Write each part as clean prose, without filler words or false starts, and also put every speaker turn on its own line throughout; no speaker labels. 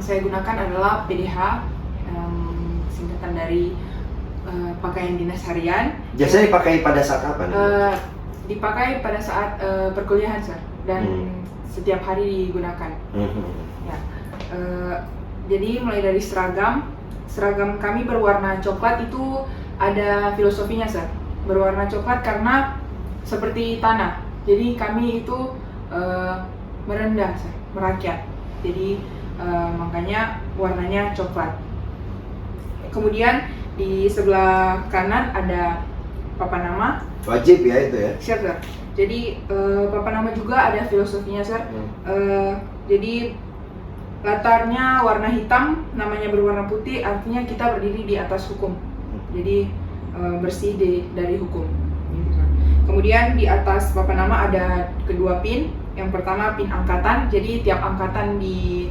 saya gunakan adalah PDH, singkatan dari pakaian dinas harian.
Biasanya dipakai pada saat apa nih?
Dipakai pada saat perkuliahan, Sir, dan setiap hari digunakan. Ya. Jadi mulai dari seragam kami berwarna coklat itu ada filosofinya, Sir. Berwarna coklat karena seperti tanah. Jadi kami itu merendah, Sir, merakyat. Jadi makanya warnanya coklat. Kemudian di sebelah kanan ada papan nama.
Wajib ya itu ya?
Siap, Sir. Jadi papan nama juga ada filosofinya, Sir. Jadi latarnya warna hitam, namanya berwarna putih, artinya kita berdiri di atas hukum. Jadi bersih dari hukum. Kemudian di atas papan nama ada kedua pin. Yang pertama pin angkatan. Jadi tiap angkatan di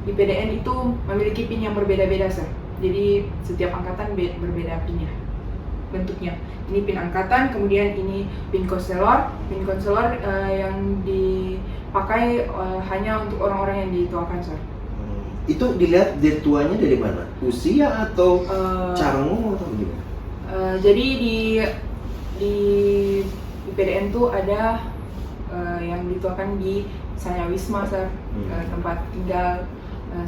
PDN itu memiliki pin yang berbeda-beda, Sir. Jadi setiap angkatan berbeda pinnya, bentuknya. Ini pin angkatan, kemudian ini pin konselor. Pin konselor yang dipakai hanya untuk orang-orang yang dituakan, Sir.
Itu dilihat dia tuanya dari mana? Usia atau cara ngomong atau gimana?
Jadi di PDN tuh ada yang dituakan di misalnya Wisma, Sir, tempat tinggal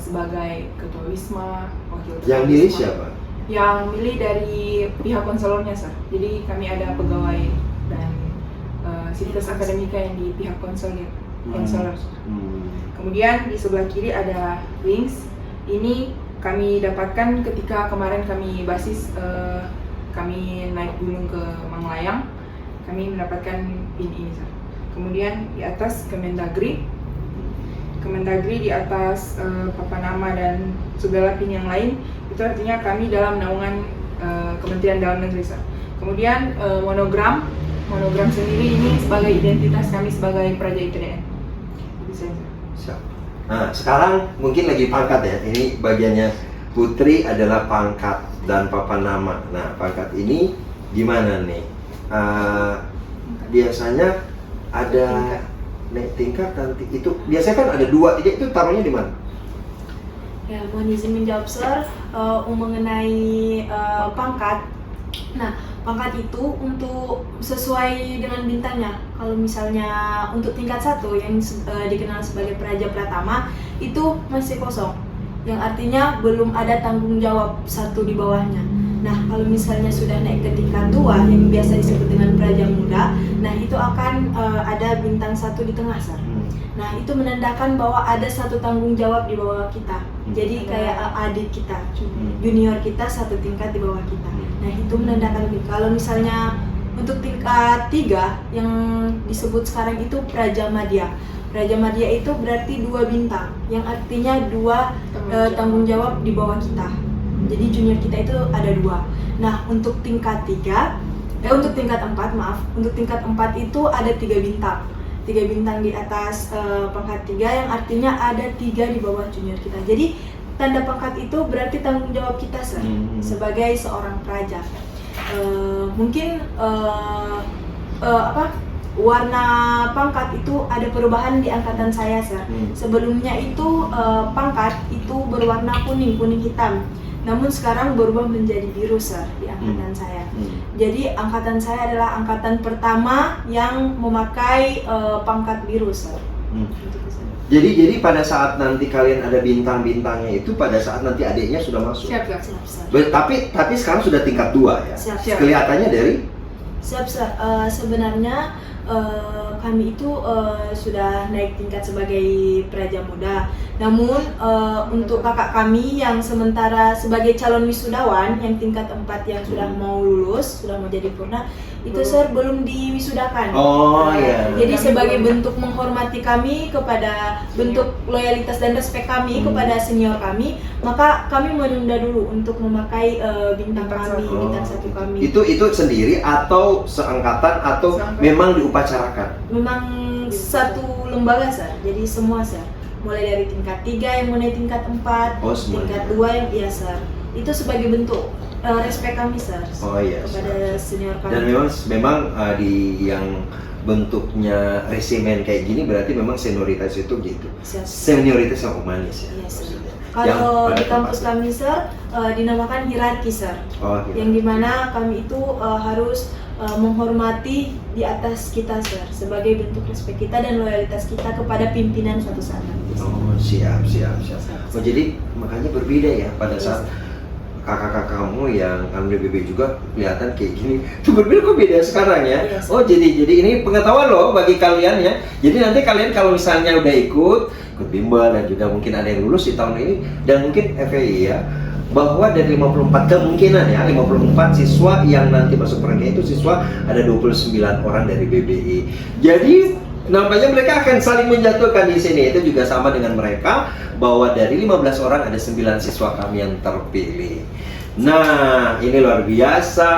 sebagai ketua Wisma, wakil ketua
Yang milih
Wisma.
siapa?
Yang milih dari pihak konselornya, Sir. Jadi kami ada pegawai dan sivitas akademika yang di pihak konselor. Kemudian di sebelah kiri ada wings. Ini kami dapatkan ketika kemarin kami basis kami naik gunung ke Manglayang. Kami mendapatkan pin ini, Sir. Kemudian di atas Kemendagri di atas papan nama dan segala pin yang lain, itu artinya kami dalam naungan Kementerian Dalam Negeri, Sir. Kemudian monogram sendiri ini sebagai identitas kami sebagai Praja IPDN.
Siap. Nah, sekarang mungkin lagi pangkat ya. Ini bagiannya Putri adalah pangkat dan papan nama. Nah, pangkat ini gimana nih? Biasanya ada naik tingkat nanti itu biasanya kan ada 2, 3 itu taruhnya di mana?
Ya, mohon izin menjawab, Sir, mengenai pangkat. Nah, pangkat itu untuk sesuai dengan bintangnya. Kalau misalnya untuk tingkat 1 yang dikenal sebagai Praja Pratama itu masih kosong, yang artinya belum ada tanggung jawab 1 di bawahnya. Nah, kalau misalnya sudah naik ke tingkat 2 yang biasa disebut dengan Praja Muda, nah itu akan ada bintang 1 di tengah, Sir. Nah, itu menandakan bahwa ada 1 tanggung jawab di bawah kita. Jadi kayak adik kita, junior kita 1 tingkat di bawah kita. Nah, itu menandakan kalau misalnya untuk tingkat 3 yang disebut sekarang itu Praja Madya. Praja Madya itu berarti 2 bintang, yang artinya 2 tanggung jawab di bawah kita. Jadi junior kita itu ada 2. Nah, untuk tingkat 4, untuk tingkat 4 itu ada 3 bintang. 3 bintang di atas pangkat 3, yang artinya ada 3 di bawah junior kita. Jadi tanda pangkat itu berarti tanggung jawab kita, Sir, sebagai seorang praja. Mungkin warna pangkat itu ada perubahan di angkatan saya, Sir. Sebelumnya itu pangkat itu berwarna kuning hitam. Namun sekarang berubah menjadi biru, Sir, di angkatan saya. Jadi angkatan saya adalah angkatan pertama yang memakai pangkat biru, Sir.
Jadi pada saat nanti kalian ada bintang-bintangnya itu pada saat nanti adiknya sudah masuk.
Siap.
Tapi sekarang sudah tingkat 2 ya.
Siap.
Kelihatannya dari
Siap, Sir. Sebenarnya kami itu sudah naik tingkat sebagai Praja Muda. Namun untuk kakak kami yang sementara sebagai calon wisudawan yang tingkat 4 yang sudah mau lulus, sudah mau jadi purna, itu Sir belum diwisudakan.
Iya.
Jadi sebagai bentuk menghormati kami, kepada bentuk loyalitas dan respek kami kepada senior kami, maka kami menunda dulu untuk memakai bintang kami, bintang 1 kami.
Itu sendiri atau seangkatan atau memang diupacarakan?
Memang satu lembaga, Sir. Jadi semua, Sir. Mulai dari tingkat 3 yang mau naik tingkat 4, tingkat 2 yang biasa. Itu sebagai bentuk respek kami, Sir, kepada senior kami.
Dan memang di yang bentuknya resimen kayak gini berarti memang senioritas itu gitu.
Siap.
Senioritas yang humanis ya.
Iya, sir.
maksudnya.
Kalau
pada
di kampus
tempatnya.
kami, sir, dinamakan hierarki, sir.
Oh, gitu.
Yang dimana kami itu harus menghormati di atas kita, sir, sebagai bentuk respek kita dan loyalitas kita kepada pimpinan suatu saat nanti.
Oh, siap. Oh, jadi makanya berbeda ya pada
Yes.
saat kakak-kakak kamu yang alumni BB juga kelihatan kayak gini. Itu berbeda kok beda sekarang ya.
Yes.
Oh, jadi ini pengetahuan loh bagi kalian ya. Jadi nanti kalian kalau misalnya udah ikut bimbel dan juga mungkin ada yang lulus di tahun ini dan mungkin FEI ya, bahwa dari 54 kemungkinan ya 54 siswa yang nanti masuk perenggan itu siswa ada 29 orang dari BBI. Jadi nampaknya mereka akan saling menjatuhkan di sini. Itu juga sama dengan mereka bahwa dari 15 orang ada 9 siswa kami yang terpilih. Nah, ini luar biasa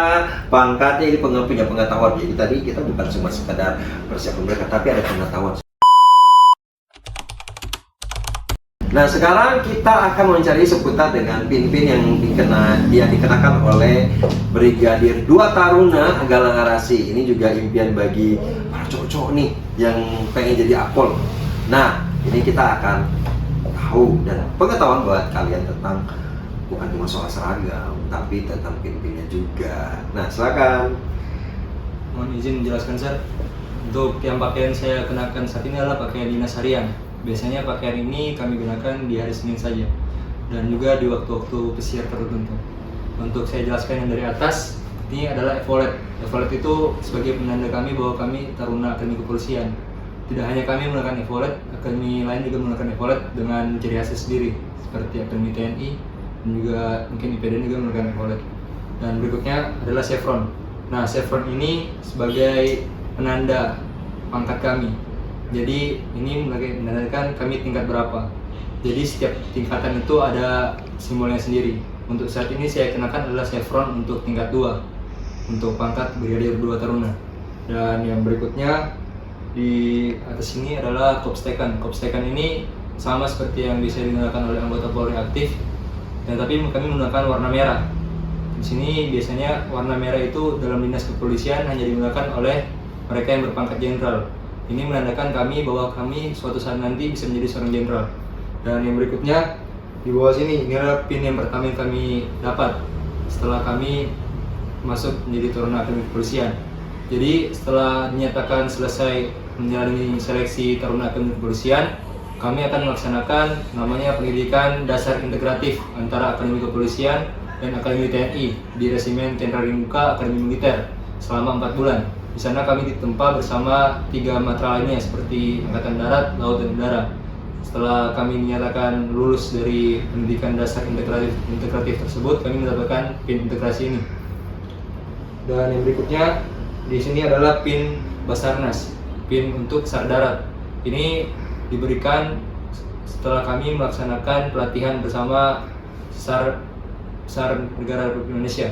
pangkatnya, ini punya pengetahuan. Jadi tadi kita bukan cuma sekedar persiapan mereka, tapi ada pengetahuan. Nah, sekarang kita akan mencari seputar dengan pin-pin yang dikenakan oleh Brigadir 2 Taruna Galang Arasi. Ini juga impian bagi para cowok-cowok nih yang pengen jadi akpol. Nah, ini kita akan tahu dan pengetahuan buat kalian tentang bukan cuma soal seragam, tapi tentang pin-pinnya juga. Nah, silakan.
Mohon izin menjelaskan, Sir. Untuk yang pakaian saya kenakan saat ini adalah pakaian dinas harian. Biasanya pakaian ini kami gunakan di hari Senin saja dan juga di waktu-waktu pesiar tertentu. Untuk saya jelaskan yang dari atas, ini adalah epaulet. Epaulet itu sebagai penanda kami bahwa kami Taruna Akademi Kepolisian. Tidak hanya kami menggunakan epaulet, akademi lain juga menggunakan epaulet dengan ciri khasnya sendiri, seperti Akademi TNI dan juga mungkin IPDN juga menggunakan epaulet. Dan berikutnya adalah chevron. Nah, chevron ini sebagai penanda pangkat kami. Jadi ini menandakan kami tingkat berapa. Jadi setiap tingkatan itu ada simbolnya sendiri. Untuk saat ini saya kenakan adalah chevron untuk tingkat 2 untuk pangkat Brigadir 2 Taruna. Dan yang berikutnya di atas ini adalah kopstekan. Kopstekan ini sama seperti yang bisa digunakan oleh anggota Polri aktif, tapi kami menggunakan warna merah. Di sini biasanya warna merah itu dalam dinas kepolisian hanya digunakan oleh mereka yang berpangkat jenderal. Ini menandakan kami bahwa kami suatu saat nanti bisa menjadi seorang jenderal. Dan yang berikutnya di bawah sini, ini adalah pin yang pertama yang kami dapat setelah kami masuk menjadi Taruna Akademi Kepolisian. Jadi setelah dinyatakan selesai menjalani seleksi Taruna Akademi Kepolisian, kami akan melaksanakan namanya pendidikan dasar integratif antara Akademi Kepolisian dan Akademi TNI di Resimen Tentara Ringmuka Akademi Militer selama 4 bulan. Di sana kami ditempa bersama 3 matra lainnya seperti Angkatan Darat, Laut, dan Udara. Setelah kami dinyatakan lulus dari pendidikan dasar integratif tersebut, kami mendapatkan pin integrasi ini. Dan yang berikutnya di sini adalah pin Basarnas, pin untuk Sar Darat. Ini diberikan setelah kami melaksanakan pelatihan bersama SAR Negara Republik Indonesia.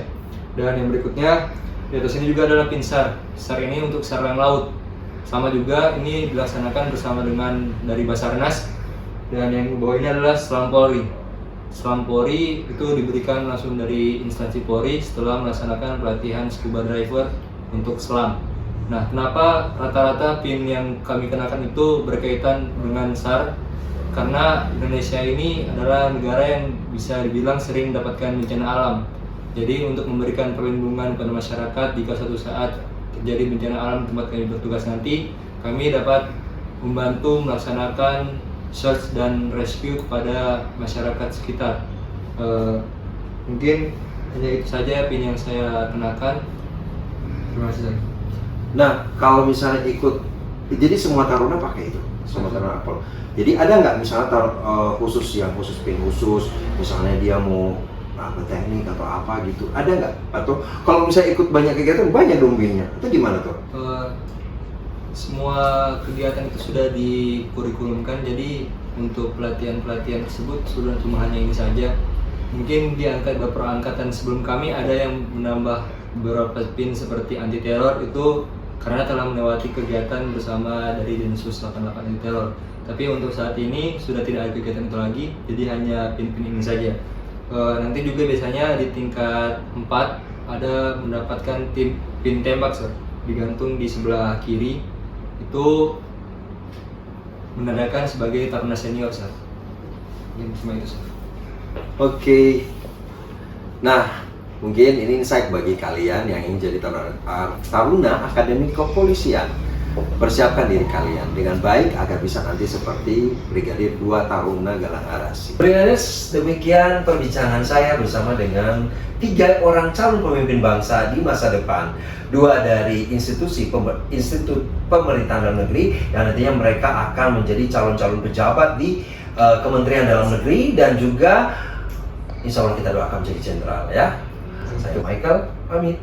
Dan yang berikutnya di atas ini juga adalah pin SAR. SAR ini untuk SAR yang laut. Sama juga ini dilaksanakan bersama dengan dari Basarnas. Dan yang di bawah ini adalah Selam Polri. Selam Polri itu diberikan langsung dari instansi Polri setelah melaksanakan pelatihan scuba diver untuk selam. Nah, kenapa rata-rata pin yang kami kenakan itu berkaitan dengan SAR? Karena Indonesia ini adalah negara yang bisa dibilang sering mendapatkan bencana alam. Jadi untuk memberikan perlindungan kepada masyarakat jika suatu saat terjadi bencana alam di tempat kami bertugas nanti, kami dapat membantu melaksanakan search dan rescue kepada masyarakat sekitar. Mungkin hanya itu saja pin yang saya kenakan. Terima kasih.
Nah, kalau misalnya ikut, jadi semua taruna pakai itu, semua taruna akpol. Jadi ada nggak misalnya khusus pin khusus, misalnya dia mau apa teknik atau apa gitu, ada nggak? Atau kalau misalnya ikut banyak kegiatan, banyak dong pinnya, itu gimana tuh?
Semua kegiatan itu sudah dikurikulumkan, jadi untuk pelatihan-pelatihan tersebut sudah cuma hanya ini saja. Mungkin di beberapa angkatan sebelum kami ada yang menambah beberapa pin seperti anti teror itu karena telah melewati kegiatan bersama dari Densus 88 anti teror. Tapi untuk saat ini sudah tidak ada kegiatan itu lagi, jadi hanya pin-pin ini saja. Nanti juga biasanya di tingkat 4 ada mendapatkan pin tembak, sir, digantung di sebelah kiri itu menandakan sebagai taruna senior, Sir. Ya, cuma itu, Sir.
Oke. Nah, mungkin ini insight bagi kalian yang ingin jadi taruna akademi kepolisian. Persiapkan diri kalian dengan baik agar bisa nanti seperti Brigadir 2 Taruna Galang Arasi. Brigaders, demikian perbincangan saya bersama dengan 3 orang calon pemimpin bangsa di masa depan. 2 dari institut pemerintahan dalam negeri yang nantinya mereka akan menjadi calon-calon pejabat di Kementerian Dalam Negeri, dan juga insya Allah kita doakan menjadi jenderal ya. Saya Michael, pamit.